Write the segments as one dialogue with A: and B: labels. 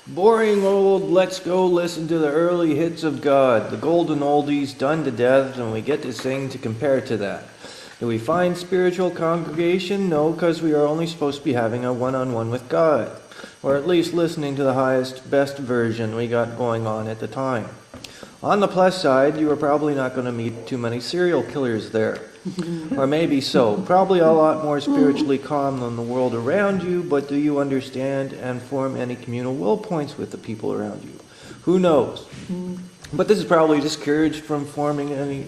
A: Boring old let's go listen to the early hits of God, the golden oldies done to death, and we get to sing to compare to that. Do we find spiritual congregation? No, because we are only supposed to be having a one-on-one with God, or at least listening to the highest, best version we got going on at the time. On the plus side, you are probably not going to meet too many serial killers there. Or maybe so. Probably a lot more spiritually calm than the world around you, but do you understand and form any communal will points with the people around you? Who knows? But this is probably discouraged from forming any...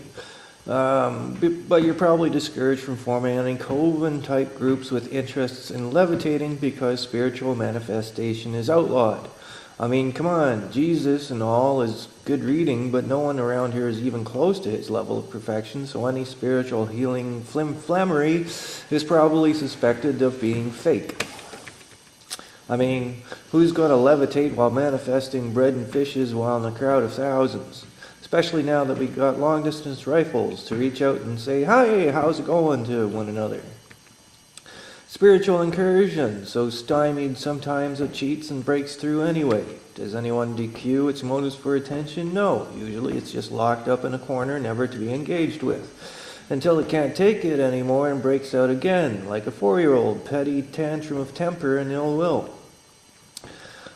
A: but you're probably discouraged from forming any coven-type groups with interests in levitating because spiritual manifestation is outlawed. I mean, come on, Jesus and all is good reading, but no one around here is even close to his level of perfection, so any spiritual healing flimflammery is probably suspected of being fake. I mean, who's going to levitate while manifesting bread and fishes while in a crowd of thousands? Especially now that we got long-distance rifles to reach out and say, "Hi, how's it going?" to one another. Spiritual incursion, so stymied sometimes it cheats and breaks through anyway. Does anyone DQ its motives for attention? No. Usually it's just locked up in a corner, never to be engaged with, until it can't take it anymore and breaks out again, like a 4-year-old petty tantrum of temper and ill will.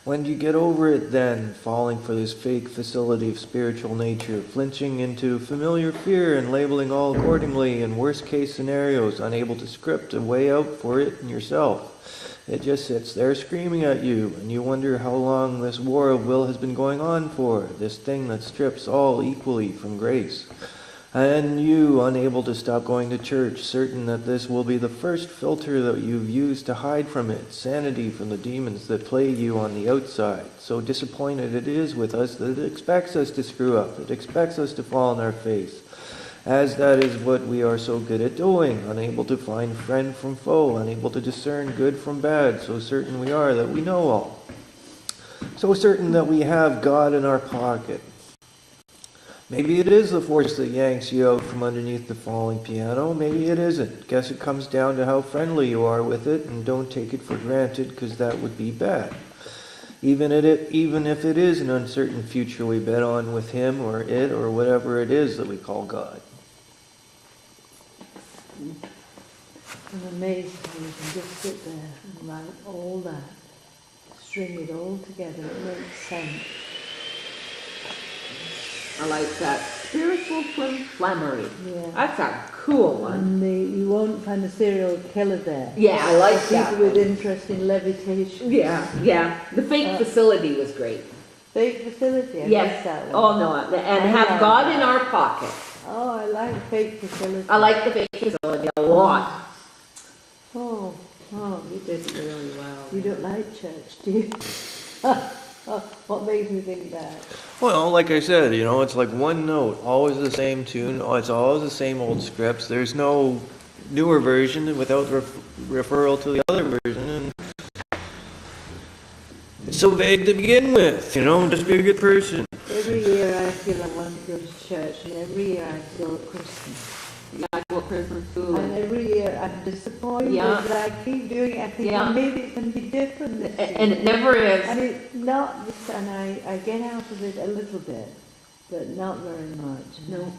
A: When do you get over it then, falling for this fake facility of spiritual nature, flinching into familiar fear and labeling all accordingly in worst-case scenarios, unable to script a way out for it and yourself? It just sits there screaming at you, and you wonder how long this war of will has been going on for, this thing that strips all equally from grace. And you, unable to stop going to church, certain that this will be the first filter that you've used to hide from it, sanity from the demons that plague you on the outside. So disappointed it is with us that it expects us to screw up, it expects us to fall on our face, as that is what we are so good at doing, unable to find friend from foe, unable to discern good from bad, so certain we are that we know all. So certain that we have God in our pocket. Maybe it is the force that yanks you out from underneath the falling piano. Maybe it isn't. Guess it comes down to how friendly you are with it, and don't take it for granted, because that would be bad. Even if it is an uncertain future we bet on with him or it or whatever it is that we call God.
B: I'm amazed how you can just sit there and write all that, string it all together, it makes sense.
C: I like that. Spiritual flimflammery.
B: Yeah.
C: That's a cool one.
B: And you won't find a serial killer there.
C: Yeah, I like that.
B: People with interest in levitation.
C: Yeah. The fake facility was great.
B: Fake facility, I like that one.
C: Oh no, and have God in our pocket.
B: Oh, I like fake facility.
C: I like the fake facility a lot.
B: Oh,
C: You did really well.
B: you don't like church, do you? What makes me think that?
A: Well, like I said, it's like one note, always the same tune, it's always the same old scripts. There's no newer version without referral to the other version. And it's so vague to begin with, just be a good person.
B: Every year I feel I want to go to church, and every year I feel Christmas.
C: Yeah, I go Christmas too.
B: And every year I'm disappointed that I keep doing it. I think maybe it's going to be different this year.
C: And it never is.
B: And it's not this, and I get out of it a little bit, but not very much.
C: No.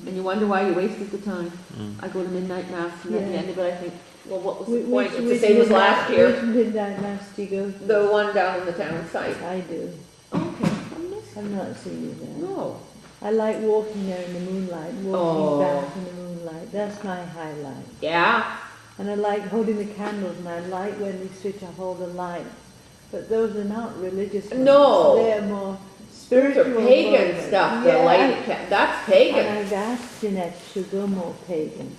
C: And you wonder why you wasted the time. I go to midnight mass, and at the end of it I think, well, what was the point? It's the same as last year.
B: Which midnight mass do you go to?
C: The one down in the town site.
B: I do.
C: Okay.
B: I've not seen you there.
C: No.
B: I like walking there in the moonlight, walking back in the moonlight. That's my highlight.
C: Yeah.
B: And I like holding the candles, and I like when they switch off all the lights. But those are not religious ones.
C: No.
B: They're more
C: Those
B: spiritual.
C: are pagan
B: moments.
C: stuff. The light, that's pagan.
B: And I've asked Jeanette to go more pagan.